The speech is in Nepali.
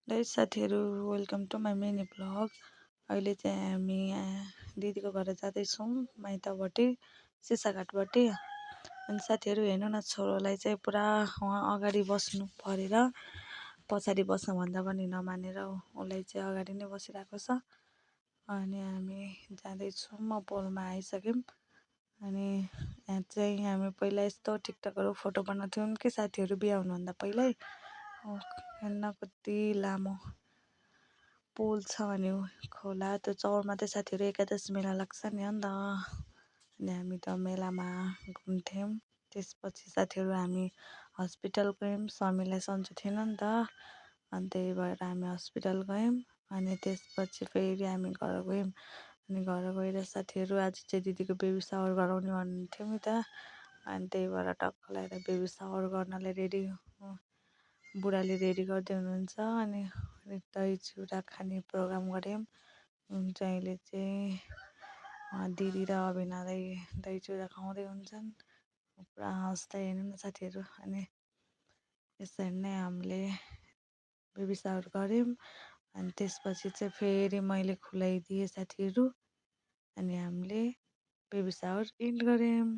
गाइस साथीहरू, welcome to my mini blog. अहिले चाहिँ हामी यहाँ दिदीको घर जाँदैछौँ माइतपट्टि, सिसाघाटपट्टि। अनि साथीहरू हेर्नु न, छोरोलाई चाहिँ पुरा उहाँ अगाडि बस्नु परेर पछाडि बस्न भन्दा पनि नमानेर उसलाई चाहिँ अगाडि नै बसिरहेको छ। अनि हामी जाँदैछौँ, म पोलमा आइसक्यौँ। अनि यहाँ चाहिँ हामी पहिला यस्तो टिकटकहरू फोटो बनाउँथ्यौँ कि साथीहरू बिहा हुनुभन्दा पहिल्यै। हेर्न कति लामो पुल छ भने खोला, त्यो चौरमा चाहिँ साथीहरू एकादशी मेला लाग्छ नि अन्त। अनि हामी त मेलामा घुम्थ्यौँ। त्यसपछि साथीहरू हामी हस्पिटल गयौँ, स्वामीलाई सन्चो थिएन नि त, अनि त्यही भएर हामी हस्पिटल गयौँ। अनि त्यसपछि फेरि हामी घर गयौँ। अनि घर गएर साथीहरू आज चाहिँ दिदीको बेबी सावर गराउने भन्थ्यौँ नि त, अनि त्यही भएर टक्क लगाएर बेबी सावर गर्नलाई रेडी, बुढाले रेडी गर्दै हुनुहुन्छ। अनि दही चिउरा खाने प्रोग्राम गऱ्यौँ। अहिले चाहिँ दिदी र अभिनालाई दही चिउरा खुवाउँदै हुन्छन्। पुरा हाँस्दै हेर्नु न साथीहरू। अनि यसरी नै हामीले बेबी सावर गऱ्यौँ। अनि त्यसपछि चाहिँ फेरि मैले खुलाइदिएँ साथीहरू। अनि हामीले बेबी सावर इन्ड गऱ्यौँ।